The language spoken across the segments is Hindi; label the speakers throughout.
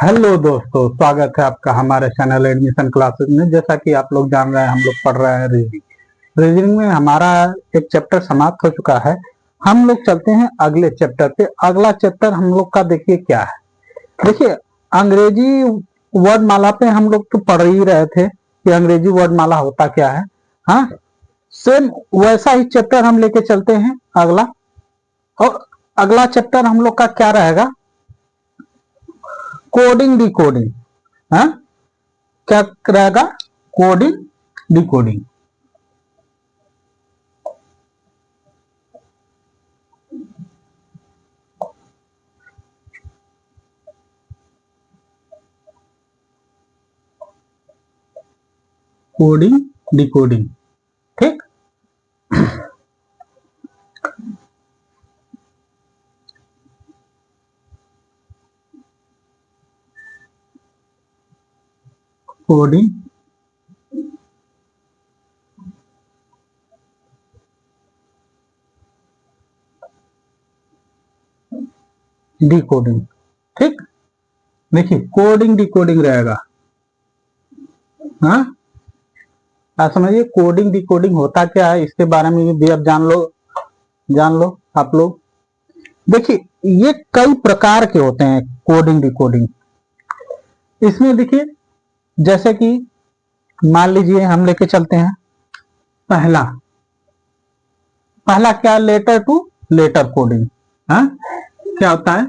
Speaker 1: हेलो दोस्तों, स्वागत है आपका हमारे चैनल एडमिशन क्लासेस में। जैसा कि आप लोग जान रहे हैं, हम लोग पढ़ रहे हैं रीजनिंग। रीजनिंग में हमारा एक चैप्टर समाप्त हो चुका है। हम लोग चलते हैं अगले चैप्टर पे। अगला चैप्टर हम लोग का देखिए क्या है। देखिए, अंग्रेजी वर्णमाला पे हम लोग तो पढ़ ही रहे थे कि अंग्रेजी वर्णमाला होता क्या है। हाँ, सेम वैसा ही चैप्टर हम लेके चलते हैं अगला। और अगला चैप्टर हम लोग का क्या रहेगा? Coding decoding. हाँ, क्या रहेगा? Coding decoding. कोडिंग डिकोडिंग, ठीक। कोडिंग डिकोडिंग, ठीक। देखिए, कोडिंग डिकोडिंग रहेगा। हाँ, आप समझिए कोडिंग डिकोडिंग होता क्या है, इसके बारे में भी अब जान लो आप लोग। देखिए, ये कई प्रकार के होते हैं कोडिंग डिकोडिंग। इसमें देखिए, जैसे कि मान लीजिए हम लेके चलते हैं पहला पहला क्या? Letter to letter coding. हाँ, क्या होता है?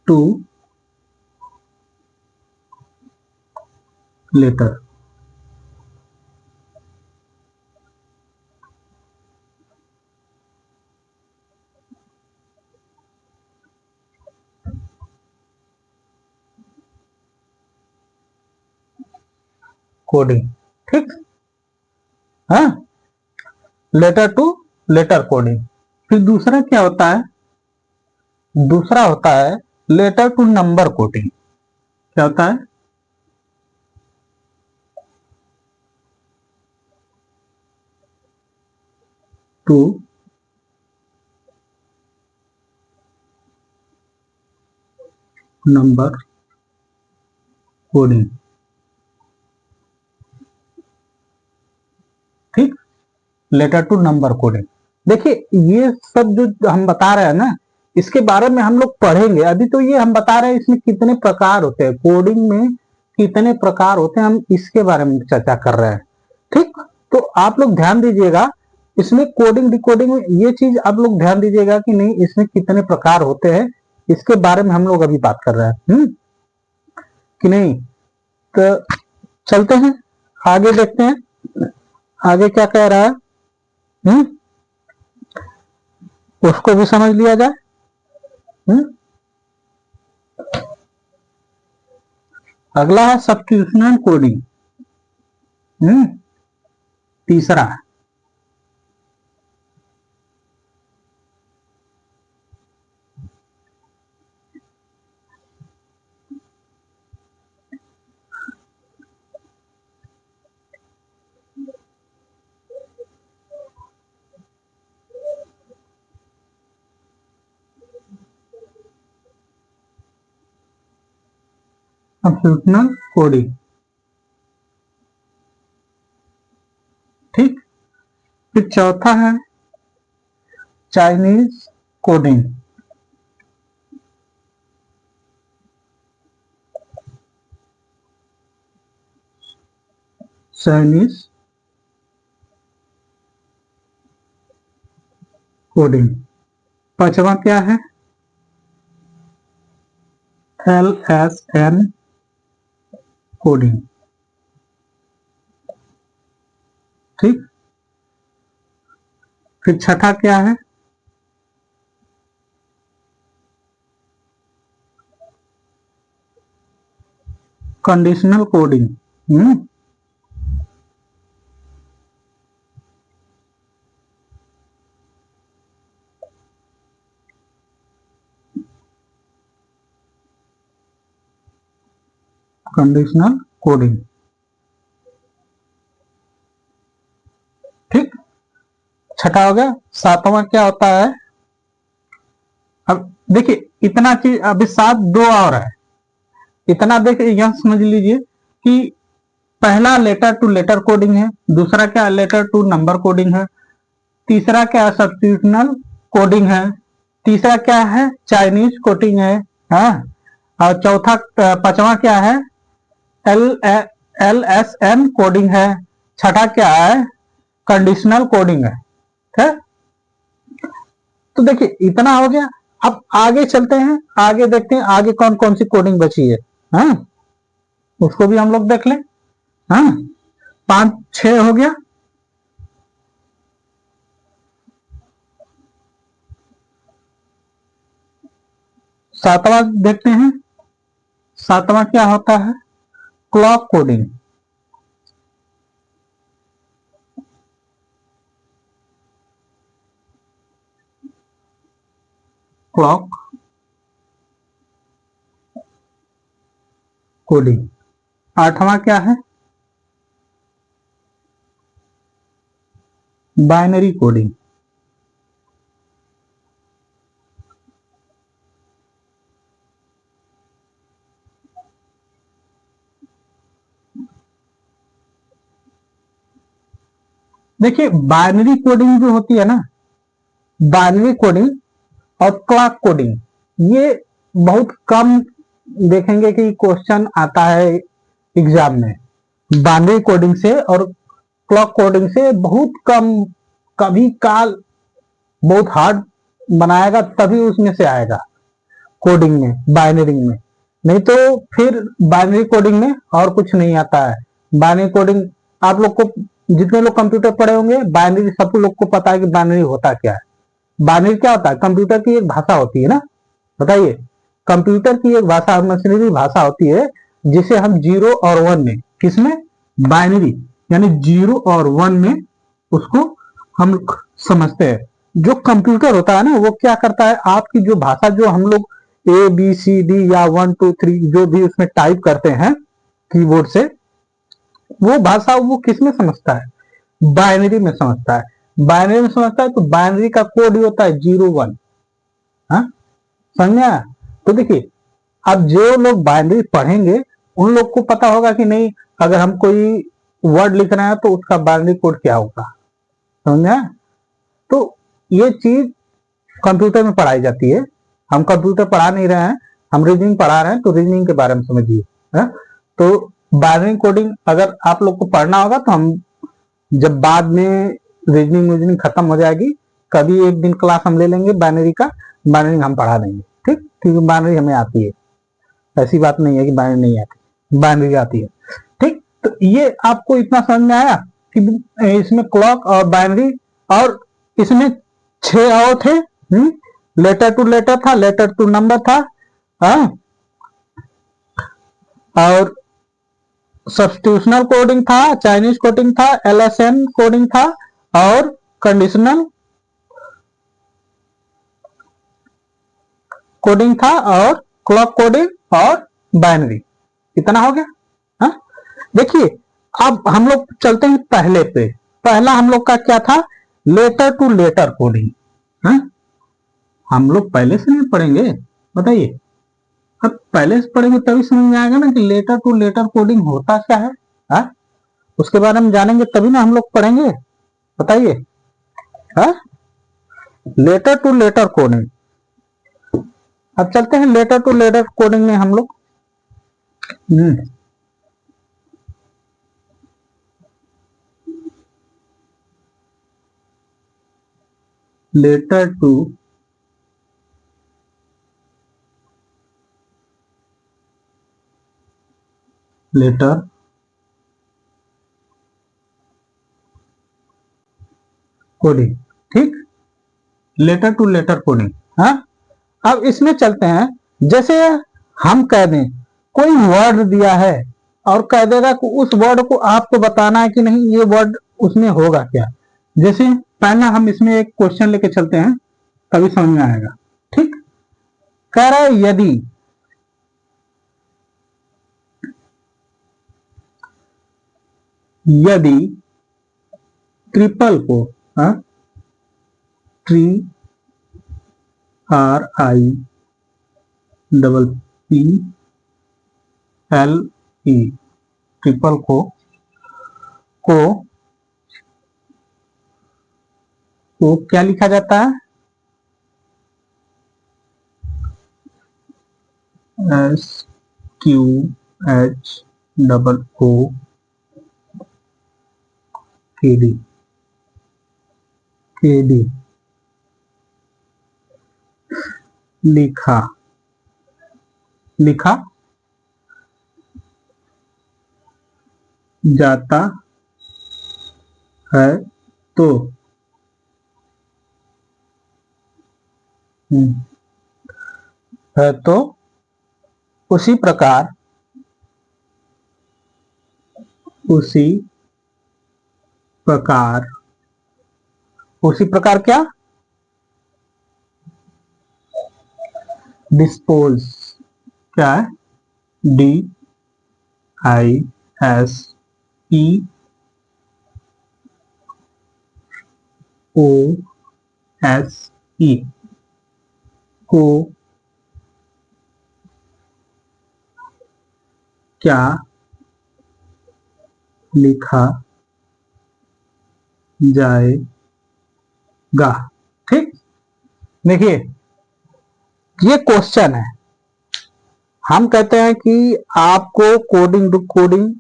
Speaker 1: To letter. कोडिंग, ठीक। हाँ, लेटर टू लेटर कोडिंग। फिर दूसरा क्या होता है? दूसरा होता है लेटर टू नंबर कोडिंग। क्या होता है? टू नंबर कोडिंग, ठीक। Letter to number coding. देखिए, ये सब जो हम बता रहे हैं ना, इसके बारे में हम लोग पढ़ेंगे। अभी तो ये हम बता रहे हैं इसमें कितने प्रकार होते हैं, कोडिंग में कितने प्रकार होते हैं, हम इसके बारे में चर्चा कर रहे हैं, ठीक। तो आप लोग ध्यान दीजिएगा, इसमें कोडिंग डिकोडिंग में ये चीज आप लोग ध्यान दीजिएगा कि नहीं, इसमें कितने प्रकार होते हैं, इसके बारे में हम लोग अभी बात कर रहे हैं। कि नहीं? तो चलते हैं आगे, देखते हैं आगे क्या कह रहा है। हम्म उसको भी समझ लिया जाए। हम्म अगला है सब्स्टिट्यूशनल कोडिंग। हम्म तीसरा सब्स्टिट्यूशनल कोडिंग, ठीक। फिर चौथा है चाइनीज कोडिंग। Chinese coding. पांचवा क्या है? LSN कोडिंग, ठीक। फिर छठा क्या है? Conditional coding. कंडीशनल कोडिंग, ठीक। छठा हो गया। सातवां क्या होता है? देखिए इतना चीज अभी 7 2 और है, इतना देखिए यह समझ लीजिए कि पहला लेटर टू लेटर कोडिंग है, दूसरा क्या लेटर टू नंबर कोडिंग है, तीसरा क्या है सब्स्टिट्यूशनल कोडिंग है, तीसरा क्या है चाइनीज कोडिंग है, हाँ, और चौथा पांचवा क्या है L L S N coding है, छठा क्या है कंडीशनल कोडिंग है। ठीक, तो देखिए इतना हो गया। अब आगे चलते हैं, आगे देखते हैं आगे कौन कौन सी कोडिंग बची है, हाँ, उसको भी हम लोग देख लें। हाँ, 5 6 हो गया। सातवां देखते हैं, सातवां क्या होता है क्लॉक कोडिंग। Clock coding. आठवां क्या है बाइनरी कोडिंग। देखिए बाइनरी कोडिंग जो होती है ना, बाइनरी कोडिंग और क्लॉक कोडिंग ये बहुत कम देखेंगे कि क्वेश्चन आता है एग्जाम में। बाइनरी कोडिंग से और क्लॉक कोडिंग से बहुत कम, कभी काल बहुत हार्ड बनाएगा तभी उसमें से आएगा कोडिंग में, बाइनरी में, नहीं तो फिर बाइनरी कोडिंग में और कुछ नहीं आता है। बाइनरी कोडिंग आप लोग को, जितने लोग कंप्यूटर पढ़े होंगे बाइनरी सब लोग को पता है कि बाइनरी होता क्या है। बाइनरी क्या होता है, कंप्यूटर की एक भाषा होती है ना, बताइए, कंप्यूटर की एक भाषा मशीनरी भाषा होती है जिसे हम 0 और 1 में, किसमें बाइनरी यानी 0 और 1 में उसको हम समझते हैं। जो कंप्यूटर होता है ना वो क्या करता है, आपकी जो भाषा जो हम लोग ABCD या 1 2 3 जो भी उसमें टाइप करते हैं कीबोर्ड से, वो भाषा वो किसमें समझता है बाइनरी में समझता है। बाइनरी में समझता है तो बाइनरी का कोड ही होता है 0 1। हाँ, समझा। तो देखिए अब जो लोग बाइनरी पढ़ेंगे उन लोग को पता होगा कि नहीं, अगर हम कोई वर्ड लिख रहे हैं तो उसका बाइनरी कोड क्या होगा, समझा। तो ये चीज कंप्यूटर में पढ़ाई जाती है, हम कंप्यूटर पढ़ा नहीं रहे हैं, हम रीजनिंग पढ़ा रहे हैं, तो रीजनिंग के बारे में समझिए। तो बाइनरी कोडिंग अगर आप लोग को पढ़ना होगा तो हम जब बाद में रीजनिंग खत्म हो जाएगी कभी एक दिन क्लास हम ले लेंगे बाइनरी का, बाइनरी हम पढ़ा देंगे, ठीक, क्योंकि बाइनरी हमें आती है, ऐसी बात नहीं है कि बाइनरी नहीं आती, बाइनरी आती है। ठीक, तो ये आपको इतना समझ में आया कि इसमें क्लॉक और बाइनरी, और इसमें 6 और थे, लेटर टू लेटर था, लेटर टू नंबर था, हाँ, और सब्स्टिट्यूशनल कोडिंग था, चाइनीज कोडिंग था, LSN कोडिंग था, और कंडीशनल कोडिंग था, और क्लॉक कोडिंग और बाइनरी। इतना हो गया। हाँ, देखिए अब हम लोग चलते हैं पहले पे। पहला हम लोग का क्या था लेटर टू लेटर कोडिंग। हाँ, हम लोग पहले से नहीं पढ़ेंगे, बताइए, अब पहले से पढ़ेंगे तभी समझ में आएगा ना कि लेटर टू लेटर कोडिंग होता क्या है। हाँ, उसके बारे में जानेंगे तभी ना हम लोग पढ़ेंगे, बताइए। हाँ, लेटर टू लेटर कोडिंग। अब चलते हैं लेटर टू लेटर कोडिंग में हम लोग। लेटर टू लेटर कोडिंग, ठीक, लेटर टू लेटर कोडिंग। हाँ, अब इसमें चलते हैं, जैसे हम कह दें कोई वर्ड दिया है और कह देगा कि उस वर्ड को आपको बताना है कि नहीं ये वर्ड उसमें होगा क्या। जैसे पहला हम इसमें एक क्वेश्चन लेके चलते हैं तभी समझ में आएगा। ठीक, कह रहा है यदि ट्रिपल को, हाँ, TRIPLE double P L E, triple को क्या लिखा जाता है? S Q H double O K D लिखा जाता है तो उसी प्रकार क्या? डिस्पोज, क्या है? D I S E O S E को क्या लिखा जाएगा? ठीक, देखिए ये क्वेश्चन है। हम कहते हैं कि आपको कोडिंग टू कोडिंग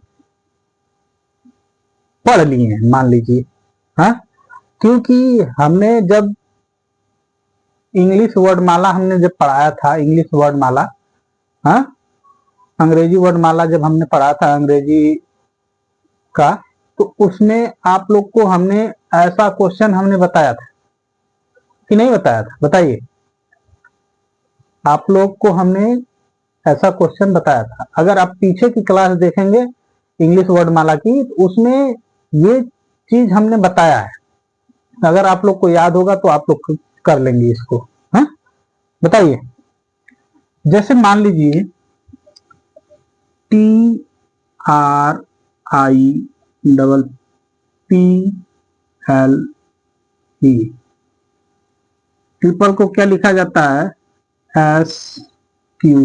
Speaker 1: पढ़ लिए हैं, मान लीजिए, हाँ, क्योंकि हमने जब इंग्लिश वर्डमाला हमने जब पढ़ाया था, इंग्लिश वर्डमाला, हाँ, अंग्रेजी वर्डमाला जब हमने पढ़ा था अंग्रेजी का, तो उसमें आप लोग को हमने ऐसा क्वेश्चन हमने बताया था कि नहीं बताया था? बताइए, आप लोग को हमने ऐसा क्वेश्चन बताया था। अगर आप पीछे की क्लास देखेंगे इंग्लिश वर्डमाला की, तो उसमें ये चीज हमने बताया है। अगर आप लोग को याद होगा तो आप लोग कर लेंगे इसको, हाँ? बताइए, जैसे मान लीजिए T R I double P L E, triple को क्या लिखा जाता है? S Q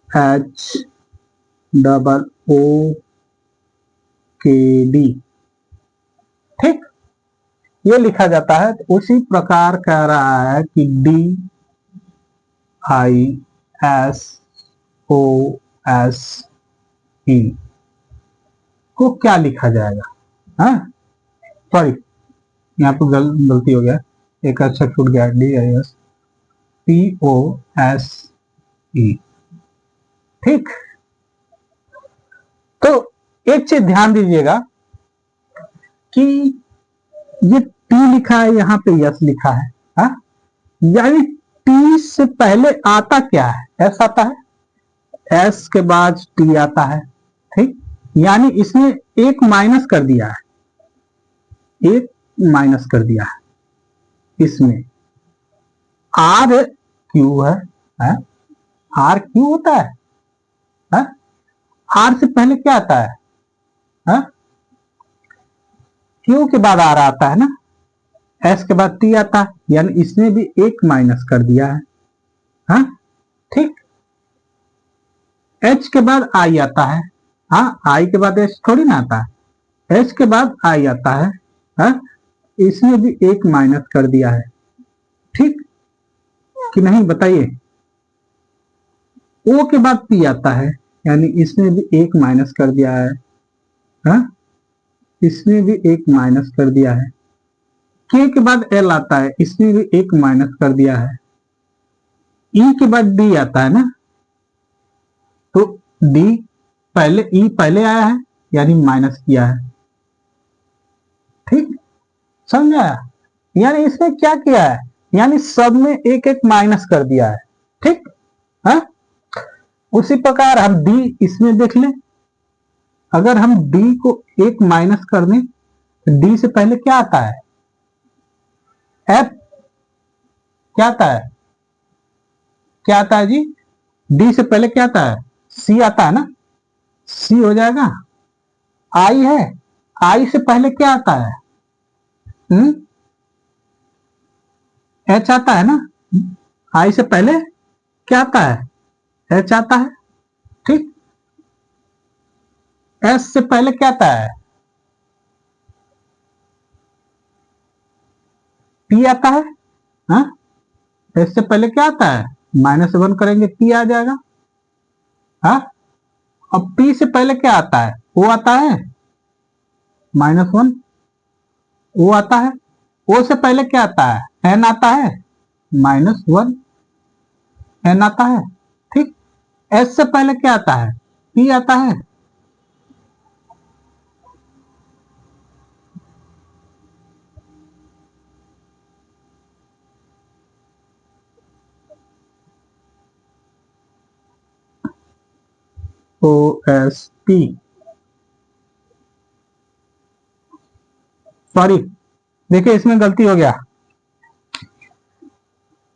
Speaker 1: H double O K D, ठीक, ये लिखा जाता है। तो उसी प्रकार कह रहा है कि D I S O S E को क्या लिखा जाएगा? हाँ, सॉरी, यहाँ पर गलती हो गया, एक अक्षर छूट गया, D I S P O S E, ठीक। तो एक चीज ध्यान दीजिएगा कि ये टी लिखा है, यहाँ पे यस लिखा है, हाँ? यानी टी से पहले आता क्या है? एस आता है, एस के बाद टी आता है, ठीक। यानी इसने एक माइनस कर दिया है, एक माइनस कर दिया है इसमें। आर क्यू है, आर क्यू होता है? आर से पहले क्या आता है? क्यू के बाद आर आता है ना, एस के बाद टी आता है, यानी इसने भी एक माइनस कर दिया है, हाँ, ठीक। एच के बाद आई आता है, हाँ, आई के बाद एच थोड़ी ना आता है, एच के बाद आई आता है, हाँ, इसने भी एक माइनस कर दिया है, ठीक कि नहीं? बताइए। ओ के बाद पी आता है, यानी इसने भी एक माइनस कर दिया है, हाँ, इसने भी एक माइनस कर दिया है। के के बाद एल आता है, इसने भी एक माइनस कर दिया है। ई के बाद डी आता है ना, तो डी पहले, ई पहले आया है, यानी माइनस किया है, ठीक, समझ आया? यानी इसने क्या किया है? यानी सब में एक एक माइनस कर दिया है, ठीक है? उसी प्रकार हम डी इसमें देख लें, अगर हम डी को एक माइनस कर दें तो डी से पहले क्या आता है? एफ, क्या आता है? क्या आता है जी? डी से पहले क्या आता है? सी आता है ना, सी हो जाएगा। आई है, आई से पहले क्या आता है? एच आता है ना, आई से पहले क्या आता है, एच आता है। ठीक, एस से पहले क्या आता है, पी आता है। हाँ, एस से पहले क्या आता है, -1 करेंगे पी आ जाएगा। हाँ, अब पी से पहले क्या आता है, ओ आता है, -1 ओ आता है। ओ से पहले क्या आता है, एन आता है, -1 एन आता है। ठीक, एस से पहले क्या आता है, पी आता है। ओ एस पी, सॉरी देखिए इसमें गलती हो गया,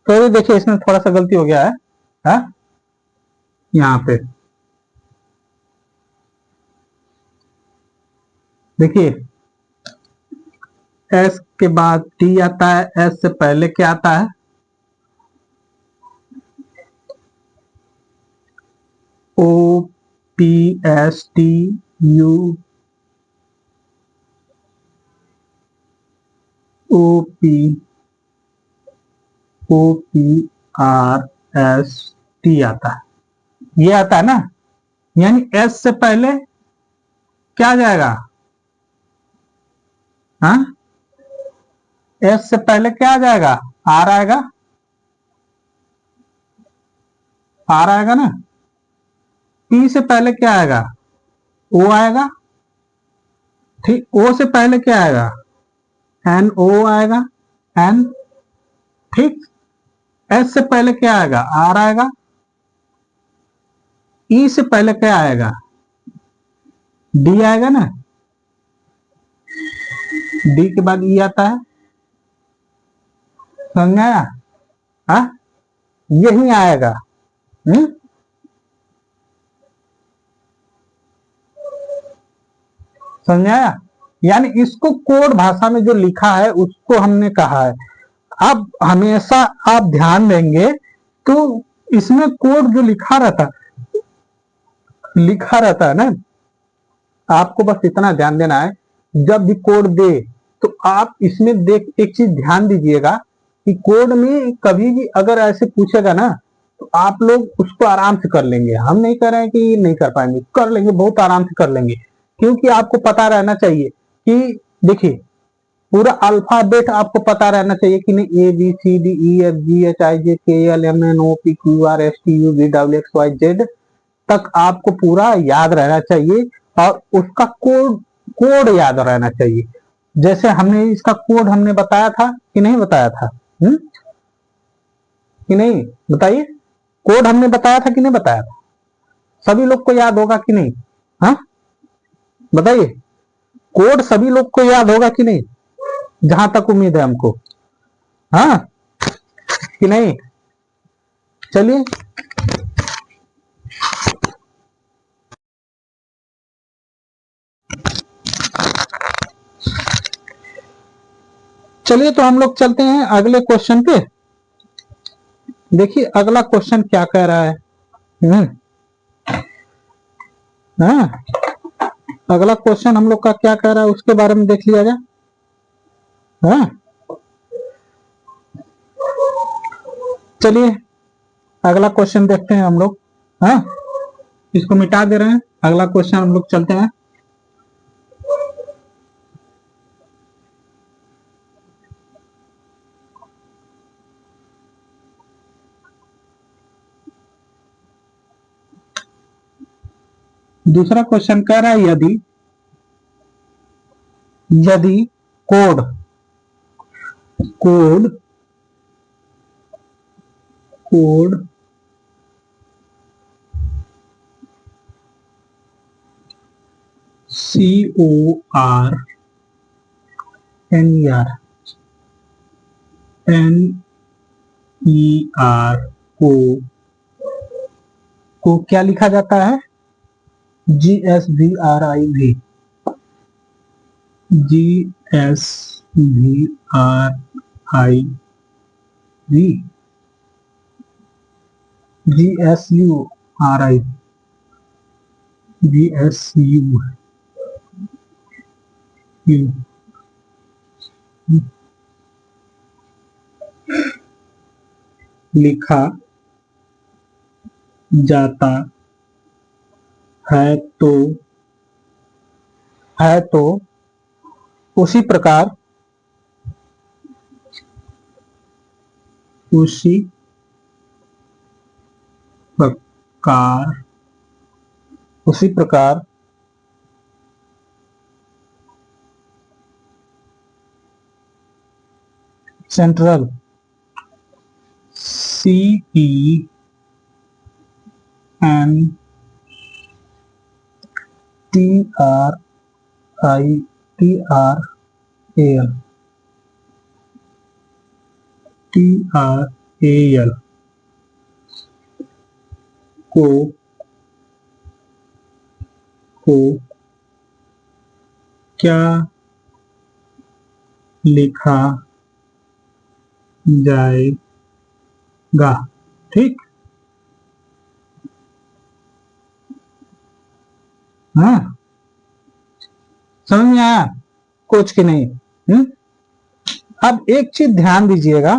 Speaker 1: तो देखिए इसमें थोड़ा सा गलती हो गया है। हाँ? यहाँ पे देखिए एस के बाद टी आता है, एस से पहले क्या आता है, O P S T U, O P O P R S T आता है, ये आता है ना। यानी एस से पहले क्या आ जाएगा, हाँ, एस से पहले क्या आ जाएगा, आर आएगा, आर आएगा ना। पी से पहले क्या आएगा, ओ आएगा। ठीक, ओ से पहले क्या आएगा, एन ओ आएगा, एन। ठीक, एस से पहले क्या आएगा, आर आएगा। ई से पहले क्या आएगा, डी आएगा ना। डी के बाद ई आता है, समझ आया। हाँ, यही आएगा। समझ आया। यानी इसको कोड भाषा में जो लिखा है उसको हमने कहा है। अब हमेशा आप ध्यान देंगे तो इसमें कोड जो लिखा रहता है ना, आपको बस इतना ध्यान देना है, जब भी कोड दे तो आप इसमें देख एक चीज ध्यान दीजिएगा कि कोड में कभी भी अगर ऐसे पूछेगा ना तो आप लोग उसको आराम से कर लेंगे। हम नहीं कर रहे हैं कि नहीं कर पाएंगे, कर लेंगे, बहुत आराम से कर लेंगे। क्योंकि आपको पता रहना चाहिए कि देखिए पूरा अल्फाबेट आपको पता रहना चाहिए कि नहीं, ABCDEFGHIJKLMNOPQRSTUVWXYZ तक आपको पूरा याद रहना चाहिए। और उसका कोड कोड याद रहना चाहिए। जैसे हमने इसका कोड हमने बताया था कि नहीं बताया था, कि नहीं बताइए, कोड हमने बताया था कि नहीं बताया था, सभी लोग को याद होगा कि नहीं। हाँ, बताइए, कोड सभी लोग को याद होगा कि नहीं, जहां तक उम्मीद है हमको। हाँ कि नहीं, चलिए चलिए तो हम लोग चलते हैं अगले क्वेश्चन पे। देखिए अगला क्वेश्चन क्या कह रहा है। हाँ, अगला क्वेश्चन हम लोग का क्या कह रहा है उसके बारे में देख लिया जाए। हाँ, चलिए अगला क्वेश्चन देखते हैं हम लोग। हाँ, इसको मिटा दे रहे हैं, अगला क्वेश्चन हम लोग चलते हैं। दूसरा क्वेश्चन कह रहा है यदि यदि कोड कोड कोड CORNER को क्या लिखा जाता है, GSVRIV GSVRIV। GSURI, GSU लिखा जाता है तो उसी प्रकार सेंट्रल TRAL को क्या लिखा जाएगा? ठीक, हाँ, समझ में आया कुछ की नहीं? अब एक चीज ध्यान दीजिएगा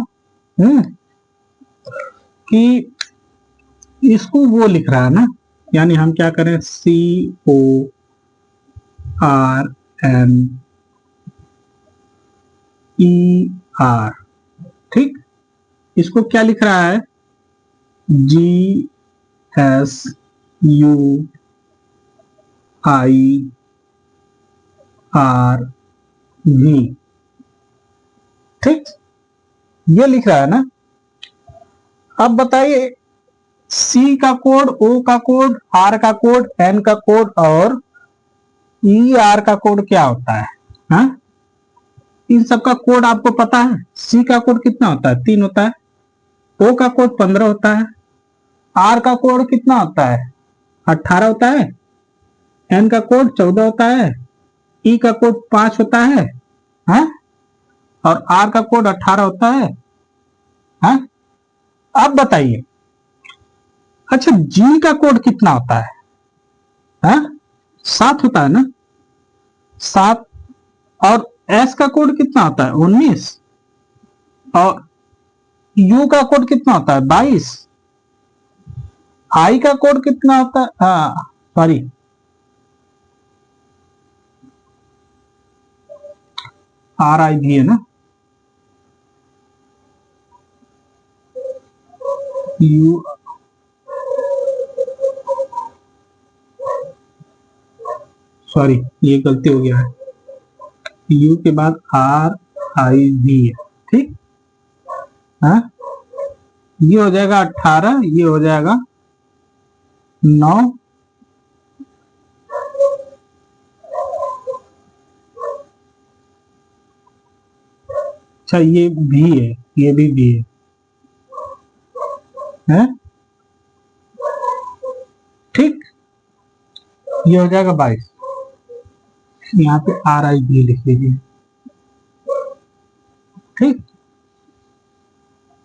Speaker 1: कि इसको वो लिख रहा है ना, यानी हम क्या करें, CORNER, ठीक, इसको क्या लिख रहा है, GSUIRV, ठीक, ये लिख रहा है ना। अब बताइए C का कोड, O का कोड, R का कोड, N का कोड और ER का कोड क्या होता है? हाँ? इन सबका कोड आपको पता है? C का कोड कितना होता है? 3 होता है। O का कोड 15 होता है। R का कोड कितना होता है? 18 होता है। N का कोड 14 होता है। E का कोड 5 होता है। हाँ? और R का कोड 18 होता है। हाँ? अब बताइए, अच्छा G का कोड कितना होता है? हाँ? 7 होता है ना, 7। और S का कोड कितना होता है? 19। और U का कोड कितना होता है? 22। I का कोड कितना होता है? सॉरी, RI भी है ना, U, सॉरी ये गलती हो गया है, U के बाद RIV है, ठीक। हाँ, ये हो जाएगा 18, ये हो जाएगा 9, अच्छा ये भी है, ये भी है, ठीक, ये हो जाएगा 22। यहाँ पे RIV लिख लीजिए, ठीक,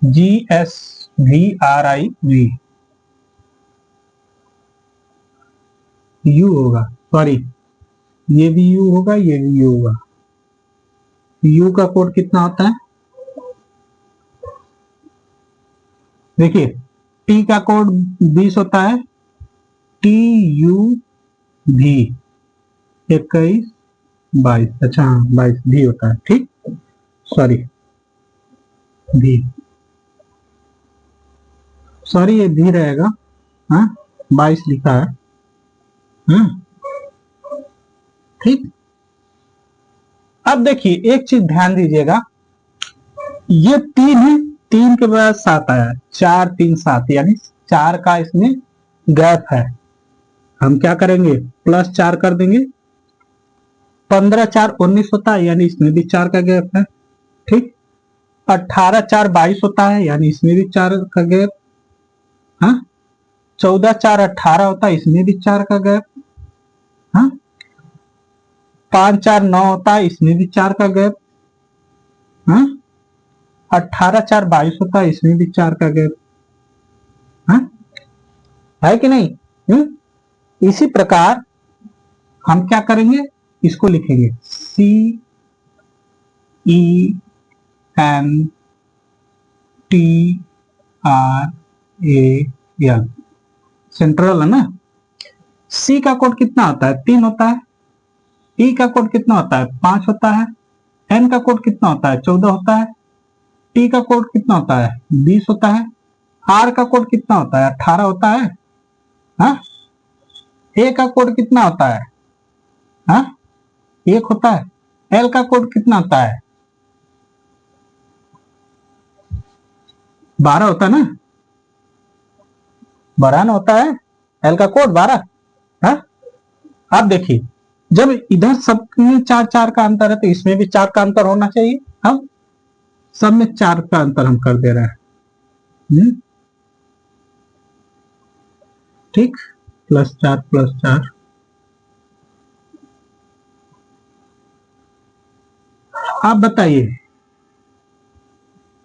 Speaker 1: GSVRIV, U होगा, सॉरी ये भी U होगा, ये भी U होगा। U का कोड कितना होता है? देखिए T का कोड 20 होता है, TUV 21, 22, अच्छा हाँ 22 भी होता है, ठीक, सॉरी भी, सॉरी ये भी रहेगा, हाँ 22 लिखा है, ठीक। अब देखिए एक चीज ध्यान दीजिएगा, ये 3 है, 3 के बाद 7 आया, 4 3 7, यानी 4 का इसमें गैप है। हम क्या करेंगे, +4 कर देंगे, 15 4 19 होता है, यानी इसमें भी 4 का गैप है, ठीक। 18 4 22 होता है, यानी इसमें भी 4 का गैप, हाँ। 14 4 18 होता है, इसमें भी 4 का गैप, हाँ। 5 4 9 होता है, इसमें भी 4 का गैप, हाँ। 18 4 22 होता है, इसमें भी 4 का गैप, हाँ। है कि नहीं? इसी प्रकार हम क्या करेंगे, इसको लिखेंगे CENTRAL, सेंट्रल है ना। सी का कोड कितना होता है? 3 होता है। ई का कोड कितना होता है? 5 होता है। एन का कोड कितना होता है? 14 होता है। टी का कोड कितना होता है? 20 होता है। आर का कोड कितना होता है? 18 होता है। हाँ? ए का कोड कितना होता है? हाँ? 1 होता है। एल का कोड कितना होता है? 12 होता है ना, 12 ना होता है एल का कोड 12। हाँ? आप देखिए, जब इधर सब में 4 4 का अंतर है तो इसमें भी 4 का अंतर होना चाहिए। हम सब में 4 का अंतर हम कर दे रहे हैं। ठीक, +4 +4। आप बताइए,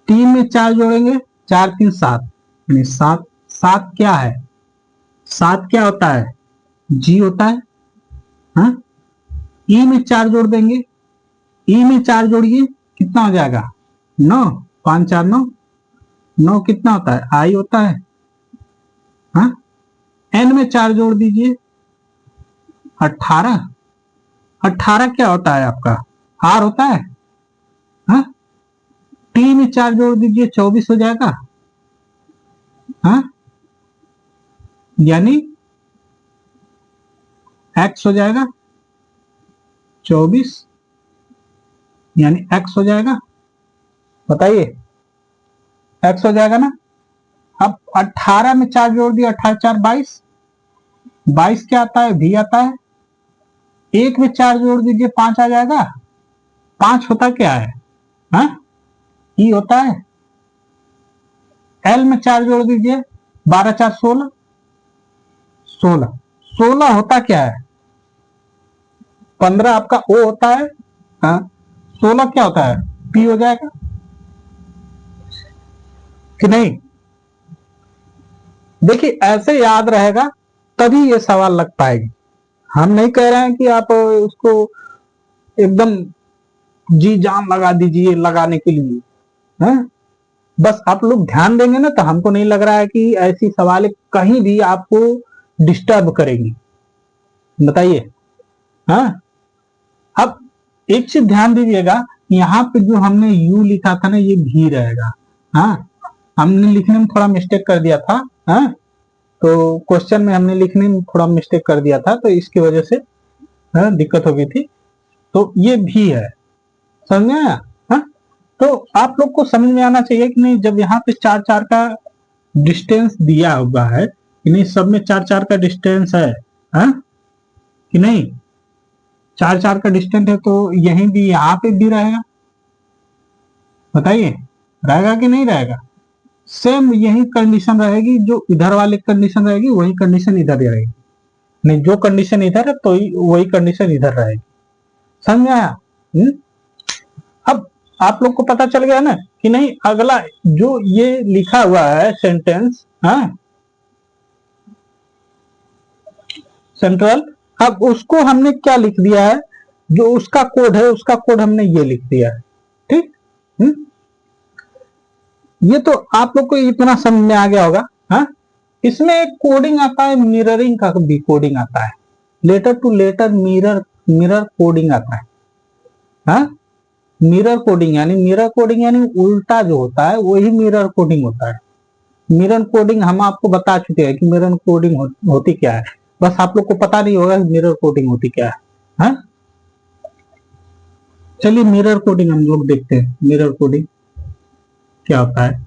Speaker 1: 3 में 4 जोड़ेंगे, 4 3 7, यानी 7। 7 क्या है? 7 क्या होता है? जी होता है। हाँ? ई में 4 जोड़ देंगे, ई में 4 जोड़िए, कितना हो जाएगा? 9। 5 4 9। 9 कितना होता है? आई होता है। हाँ? एन में 4 जोड़ दीजिए, 18। 18 क्या होता है आपका? आर होता है। हाँ? टी में 4 जोड़ दीजिए, 24 हो जाएगा। हाँ? यानी एक्स हो जाएगा 24, यानी एक्स हो जाएगा। बताइए, एक्स हो जाएगा ना। अब 18 में 4 जोड़ दिया, 18 4 22। 22 क्या आता है? भी आता है। 1 में 4 जोड़ दीजिए, 5 आ जाएगा। 5 होता क्या है? हाँ? ई होता है। एल में 4 जोड़ दीजिए, 12 4 16। 16 16 होता क्या है? 15 आपका ओ होता है। हाँ? 16 क्या होता है? पी हो जाएगा कि नहीं? देखिए, ऐसे याद रहेगा तभी ये सवाल लग पाएगी। हम नहीं कह रहे हैं कि आप उसको एकदम जी जान लगा दीजिए लगाने के लिए। है? बस आप लोग ध्यान देंगे ना, तो हमको नहीं लग रहा है कि ऐसी सवाल कहीं भी आपको डिस्टर्ब करेंगी। बताइए। हाँ? अब एक चीज ध्यान दीजिएगा, यहाँ पे जो हमने यू लिखा था ना, ये भी रहेगा। हाँ? हमने लिखने में थोड़ा मिस्टेक कर दिया था। हाँ? तो क्वेश्चन में हमने लिखने में थोड़ा मिस्टेक कर दिया था, तो इसकी वजह से दिक्कत हो गई थी। तो ये भी है, समझ में आया? हाँ? तो आप लोग को समझ में आना चाहिए कि नहीं, जब यहाँ पे 4 4 का डिस्टेंस दिया हुआ है कि नहीं, सब में 4 4 का डिस्टेंस है। हाँ? कि नहीं? 4 4 का डिस्टेंस है, तो यहीं भी यहाँ पे भी रहेगा। बताइए, रहेगा कि नहीं रहेगा? सेम यही कंडीशन रहेगी, जो इधर वाली कंडीशन रहेगी वही कंडीशन इधर रहेगी। नहीं, जो कंडीशन इधर है तो वही कंडीशन इधर रहेगी। समझ में आया? अब आप लोग को पता चल गया ना कि नहीं? अगला जो ये लिखा हुआ है सेंटेंस, हाँ, सेंट्रल, अब उसको हमने क्या लिख दिया है? जो उसका कोड है, उसका कोड हमने ये लिख दिया है। ठीक। ये तो आप लोग को इतना समझ में आ गया होगा। हाँ? इसमें एक कोडिंग आता है, मिररिंग का भी कोडिंग आता है। Letter to letter mirror, mirror coding आता है। हाँ? मिरर कोडिंग यानी उल्टा जो होता है वही मिरर कोडिंग होता है। मिरर कोडिंग हम आपको बता चुके हैं कि मिरर कोडिंग होती क्या है। बस आप लोग को पता नहीं होगा मिरर कोडिंग होती क्या है। हाँ? चलिए मिरर कोडिंग हम लोग देखते हैं, मिरर कोडिंग क्या होता है।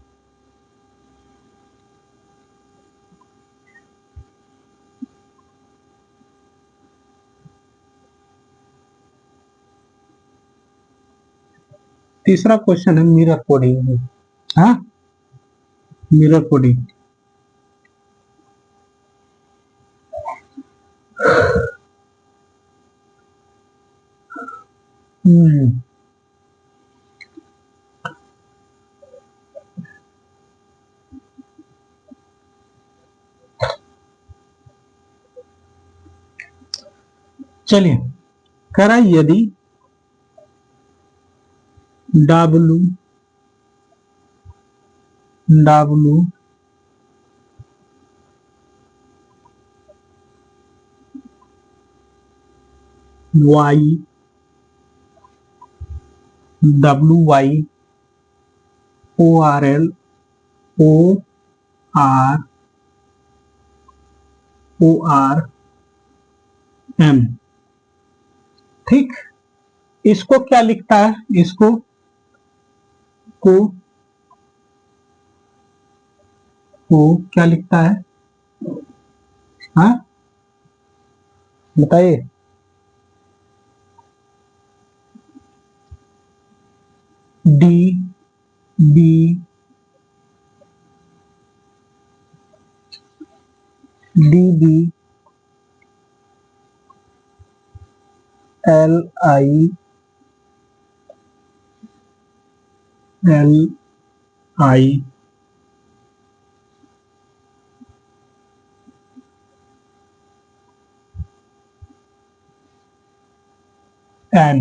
Speaker 1: तीसरा क्वेश्चन है मिरर कोडिंग। हाँ? Mirror coding. हम्म चलिए, कह रहा है यदि W Y ORL ORM, ठीक। इसको क्या लिखता है, इसको क्या लिखता है, हाँ बताइए। DB LI N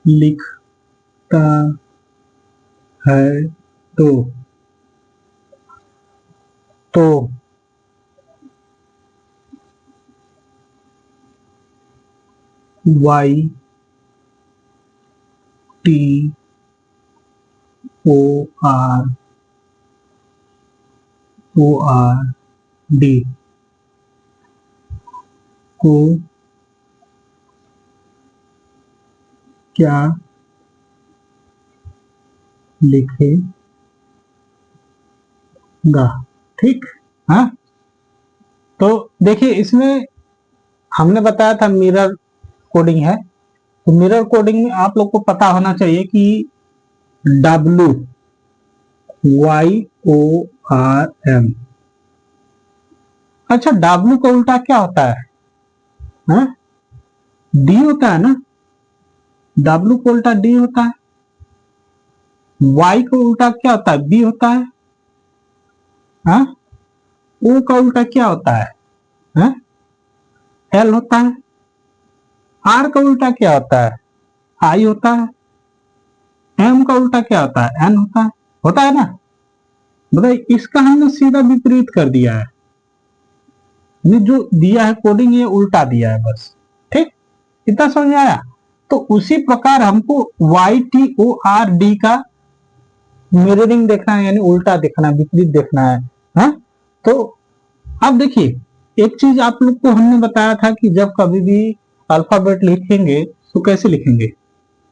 Speaker 1: लिखता है तो YTORD को क्या लिखेगा, ठीक। हाँ, तो देखिए इसमें हमने बताया था मिरर कोडिंग है, तो मिरर कोडिंग में आप लोग को पता होना चाहिए कि WYORM, अच्छा W का उल्टा क्या होता है, हाँ? D होता है ना, W का उल्टा D होता है। Y का उल्टा क्या होता है, B होता है, हाँ? O का उल्टा क्या होता है, हाँ? L होता है। R का उल्टा क्या होता है, I होता है। M का उल्टा क्या होता है, N होता है ना। बताइए, इसका हमने सीधा विपरीत कर दिया है, ये जो दिया है कोडिंग ये उल्टा दिया है बस, ठीक। इतना समझ में आया। तो उसी प्रकार हमको YTORD का मिररिंग देखना है, यानी उल्टा देखना, विपरीत देखना है, हाँ? तो अब देखिए एक चीज आप लोग को हमने बताया था कि जब कभी भी अल्फाबेट लिखेंगे तो कैसे लिखेंगे,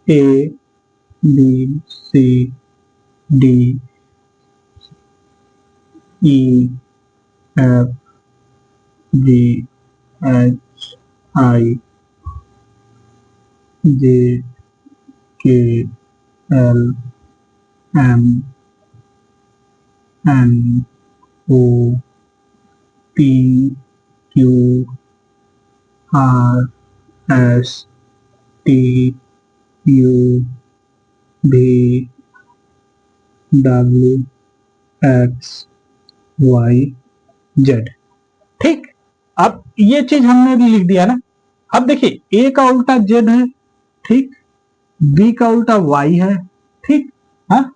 Speaker 1: ABCDEFGHIJKLMNOPQRSTUVWXYZ, ठीक। अब ये चीज हमने लिख दिया ना। अब देखिए ए का उल्टा जेड है, ठीक। बी का उल्टा वाई है, ठीक। हाँ,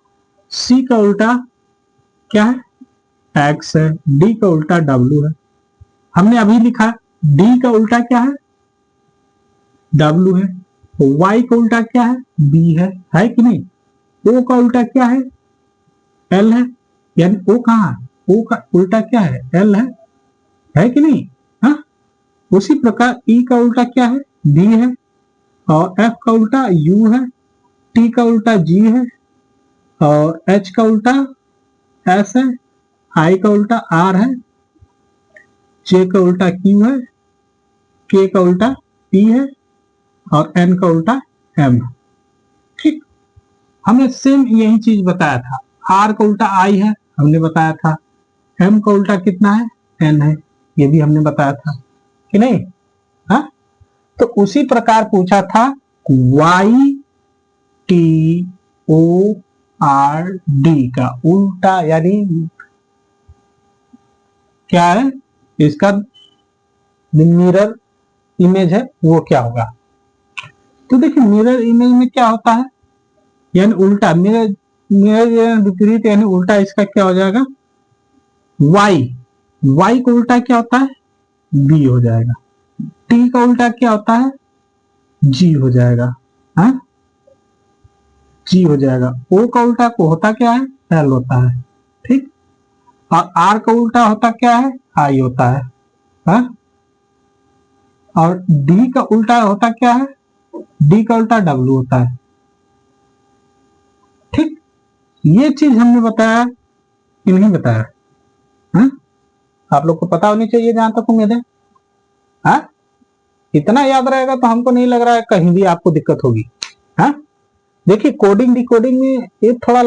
Speaker 1: सी का उल्टा क्या है, एक्स है। डी का उल्टा डब्ल्यू है। हमने अभी लिखा डी का उल्टा क्या है, डब्ल्यू है। वाई का उल्टा क्या है, बी है कि नहीं। ओ का उल्टा क्या है, एल है, यानी ओ कहाँ है, ओ का उल्टा क्या है, एल है कि नहीं। हाँ, उसी प्रकार ई का उल्टा क्या है, बी है, और एफ का उल्टा यू है, टी का उल्टा जी है, और एच का उल्टा एस है, आई का उल्टा आर है, जे का उल्टा क्यू है, के का उल्टा पी है, और एन का उल्टा एम है, ठीक। हमने सेम यही चीज बताया था। आर का उल्टा आई है, हमने बताया था। एम का उल्टा कितना है, एन है, ये भी हमने बताया था कि नहीं। हाँ, तो उसी प्रकार पूछा था YTORD का उल्टा, यानी क्या है, इसका मिरर इमेज है वो क्या होगा। तो देखिए मिरर इमेज में क्या होता है, यानी उल्टा मिरर, मिरर विपरीत यानी उल्टा इसका क्या हो जाएगा, वाई, वाई का उल्टा क्या होता है, बी हो जाएगा। टी का उल्टा क्या होता है, जी हो जाएगा, हाँ जी हो जाएगा। ओ का उल्टा को होता क्या है, एल होता है, ठीक। और आर का उल्टा होता क्या है, आई होता है, हाँ? और डी का उल्टा होता क्या है, डी का उल्टा डब्ल्यू होता है, ठीक। ये चीज हमने बताया कि नहीं बताया, हाँ? आप लोग को पता होनी चाहिए जहां तक उम्मीद है, हाँ? इतना याद रहेगा तो हमको नहीं लग रहा है कहीं भी आपको दिक्कत होगी, हाँ? देखिए कोडिंग डिकोडिंग में ये थोड़ा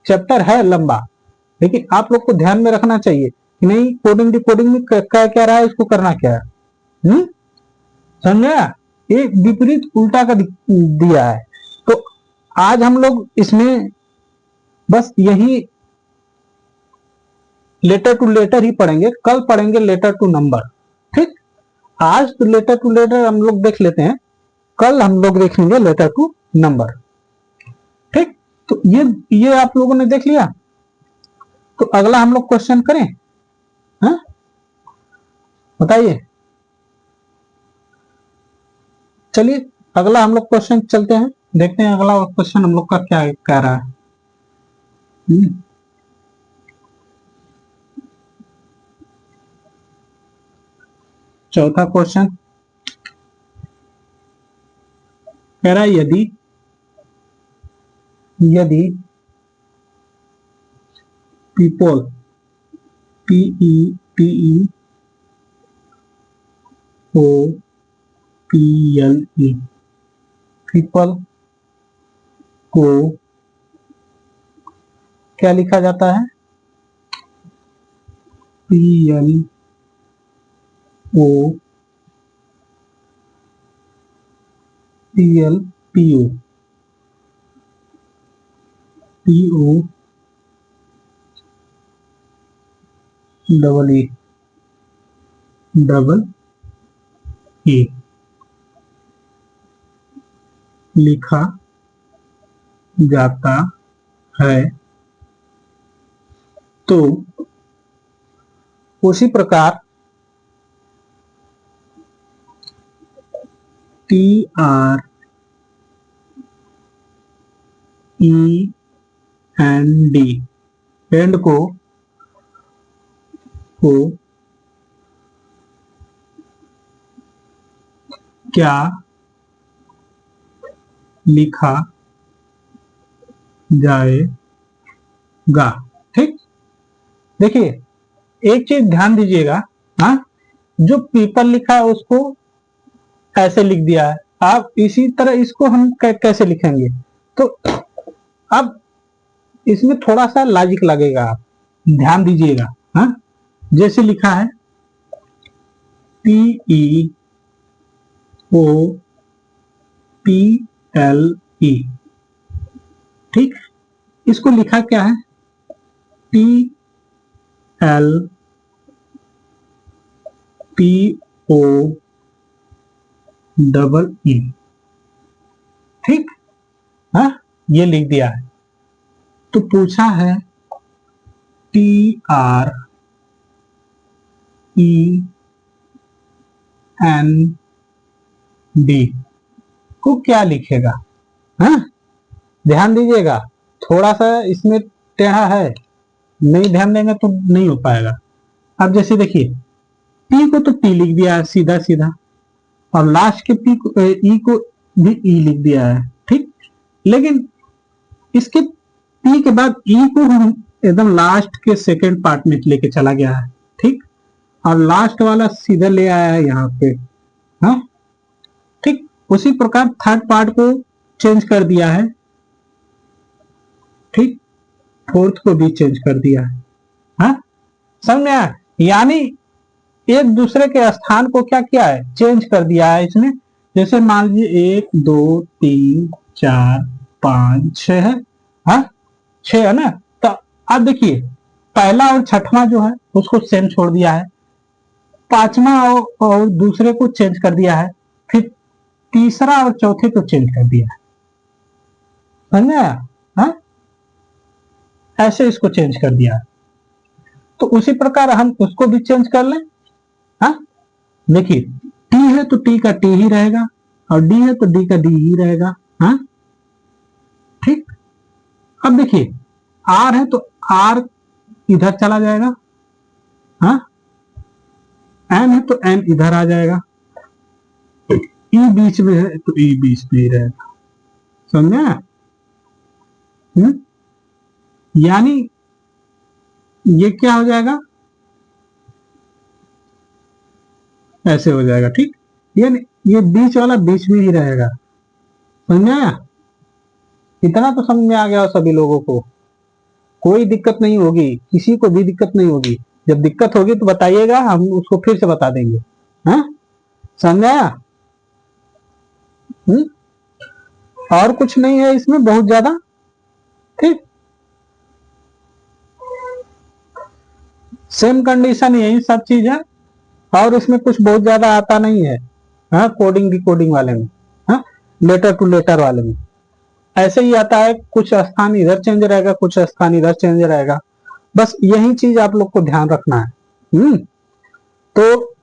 Speaker 1: चैप्टर है लंबा, लेकिन आप लोग को ध्यान में रखना चाहिए कि नहीं कोडिंग डिकोडिंग में क्या क्या रहा है, इसको करना क्या है, समझा। ये विपरीत उल्टा का दिया है। तो आज हम लोग इसमें बस यही लेटर टू लेटर ही पढ़ेंगे, कल पढ़ेंगे लेटर टू नंबर, ठीक। आज तो लेटर टू लेटर हम लोग देख लेते हैं, कल हम लोग देखेंगे लेटर टू नंबर, ठीक। तो ये आप लोगों ने देख लिया। तो अगला हम लोग क्वेश्चन करें, हाँ बताइए। चलिए अगला हम लोग क्वेश्चन चलते हैं, देखते हैं अगला क्वेश्चन हम लोग का क्या कह रहा है। चौथा क्वेश्चन कह रहा है यदि यदि people PEPE O PLE people को क्या लिखा जाता है, PLO PLPO PO double E लिखा जाता है, तो उसी प्रकार TREND एंड को क्या लिखा जाएगा, ठीक। देखिए एक चीज ध्यान दीजिएगा, हाँ जो पीपल लिखा है उसको ऐसे लिख दिया है, आप इसी तरह इसको हम कैसे लिखेंगे। तो अब इसमें थोड़ा सा लॉजिक लगेगा, आप ध्यान दीजिएगा, हाँ जैसे लिखा है PEOPLE, ठीक। इसको लिखा क्या है, PLPOEE, ठीक, हाँ ये लिख दिया है। तो पूछा है TREND को क्या लिखेगा, हाँ ध्यान दीजिएगा, थोड़ा सा इसमें टेढ़ा है, नहीं ध्यान देंगे तो नहीं हो पाएगा। अब जैसे देखिए पी को तो पी लिख दिया है सीधा सीधा, और लास्ट के पी को ई को भी ई लिख दिया है, ठीक। लेकिन इसके पी के बाद ई को हम एकदम लास्ट के सेकंड पार्ट में लेके चला गया है, ठीक। और लास्ट वाला सीधा ले आया है यहाँ पे, हाँ ठीक। उसी प्रकार थर्ड पार्ट को चेंज कर दिया है, ठीक। फोर्थ को भी चेंज कर दिया है, हाँ समझ में आया। यानी एक दूसरे के स्थान को क्या किया है, चेंज कर दिया है इसमें। जैसे मान लीजिए 1 2 3 4 5 6 है, हाँ 6 है ना। तो अब देखिए पहला और छठवां जो है उसको सेम छोड़ दिया है, पांचवा और दूसरे को चेंज कर दिया है, फिर तीसरा और चौथे को चेंज कर दिया है, समझ आया? हाँ, ऐसे इसको चेंज कर दिया है। तो उसी प्रकार हम उसको भी चेंज कर लें। हाँ, देखिए टी है तो टी का टी ही रहेगा, और डी है तो डी का डी ही रहेगा। हाँ, ठीक। अब देखिए आर है तो आर इधर चला जाएगा। हाँ, एन है तो एन इधर आ जाएगा, ई बीच में है तो ई बीच में ही रहेगा, समझा? यानी ये क्या हो जाएगा, ऐसे हो जाएगा, ठीक। यानी ये बीच वाला बीच में ही रहेगा, समझा? इतना तो समझ में आ गया सभी लोगों को, कोई दिक्कत नहीं होगी, किसी को भी दिक्कत नहीं होगी। जब दिक्कत होगी तो बताइएगा, हम उसको फिर से बता देंगे। हाँ, समझाया? और कुछ नहीं है इसमें बहुत ज्यादा, ठीक। सेम कंडीशन यही सब चीज है, और इसमें कुछ बहुत ज्यादा आता नहीं है। हाँ, कोडिंग डिकोडिंग वाले में, हाँ, लेटर टू लेटर वाले में ऐसे ही आता है, कुछ स्थान इधर चेंज रहेगा, कुछ स्थान इधर चेंज रहेगा, बस यही चीज आप लोग को ध्यान रखना है। तो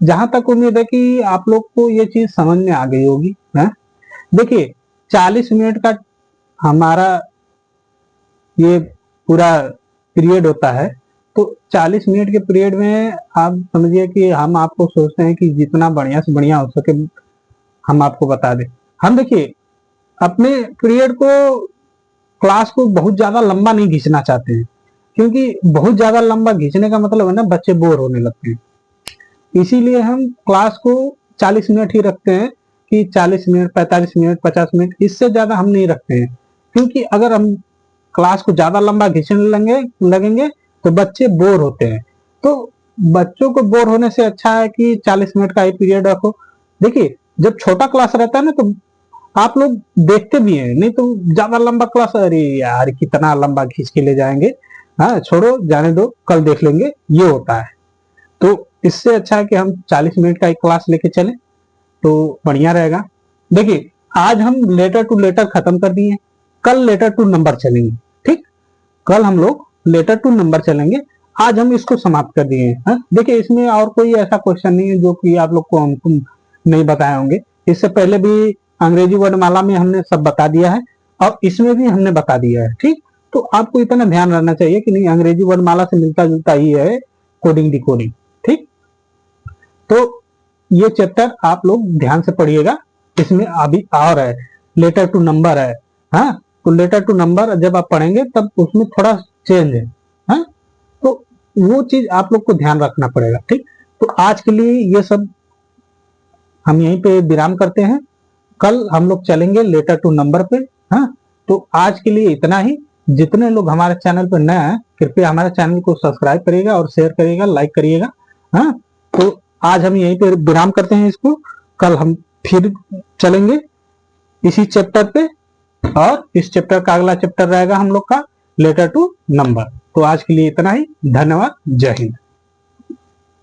Speaker 1: जहां तक उम्मीद है कि आप लोग को ये चीज समझ में आ गई होगी। देखिए 40 मिनट का हमारा ये पूरा पीरियड होता है, तो 40 मिनट के पीरियड में आप समझिए कि हम आपको सोचते हैं कि जितना बढ़िया से बढ़िया हो सके हम आपको बता दें। हम देखिए अपने पीरियड को, क्लास को बहुत ज्यादा लंबा नहीं खींचना चाहते हैं, क्योंकि बहुत ज्यादा लंबा खींचने का मतलब है ना बच्चे बोर होने लगते हैं। इसीलिए हम क्लास को 40 मिनट ही रखते हैं, कि 40 मिनट 45 मिनट 50 मिनट, इससे ज्यादा हम नहीं रखते हैं। क्योंकि अगर हम क्लास को ज्यादा लंबा खींचने लगेंगे तो बच्चे बोर होते हैं। तो बच्चों को बोर होने से अच्छा है कि 40 मिनट का ही पीरियड रखो। देखिए जब छोटा क्लास रहता है ना तो आप लोग देखते भी हैं, नहीं तो ज्यादा लंबा क्लास, अरे यार कितना लंबा खींच के ले जाएंगे, हाँ छोड़ो जाने दो कल देख लेंगे, ये होता है। तो इससे अच्छा है कि हम 40 मिनट का एक क्लास लेके चलें तो बढ़िया रहेगा। देखिए आज हम लेटर टू लेटर खत्म कर दिए, कल लेटर टू नंबर चलेंगे, ठीक। कल हम लोग लेटर टू नंबर चलेंगे, आज हम इसको समाप्त कर दिए हैं। देखिए इसमें और कोई ऐसा क्वेश्चन नहीं है जो कि आप लोग को हमको नहीं बताए होंगे। इससे पहले भी अंग्रेजी वर्णमाला में हमने सब बता दिया है, और इसमें भी हमने बता दिया है, ठीक। तो आपको इतना ध्यान रहना चाहिए कि नहीं, अंग्रेजी वर्णमाला से मिलता जुलता ही है कोडिंग डिकोडिंग, ठीक। तो ये चैप्टर आप लोग ध्यान से पढ़िएगा, इसमें अभी और है लेटर टू नंबर है। हाँ, तो लेटर टू नंबर जब आप पढ़ेंगे तब उसमें थोड़ा चेंज है। हाँ, तो वो चीज आप लोग को ध्यान रखना पड़ेगा, ठीक। तो आज के लिए ये सब हम यहीं पे विराम करते हैं, कल हम लोग चलेंगे लेटर टू नंबर पे। हाँ, तो आज के लिए इतना ही। जितने लोग हमारे चैनल पर नए हैं कृपया हमारे चैनल को सब्सक्राइब करिएगा और शेयर करिएगा, लाइक करिएगा। हाँ, तो आज हम यहीं पे विराम करते हैं इसको, कल हम फिर चलेंगे इसी चैप्टर पे, और इस चैप्टर का अगला चैप्टर रहेगा हम लोग का लेटर टू नंबर। तो आज के लिए इतना ही, धन्यवाद, जय हिंद।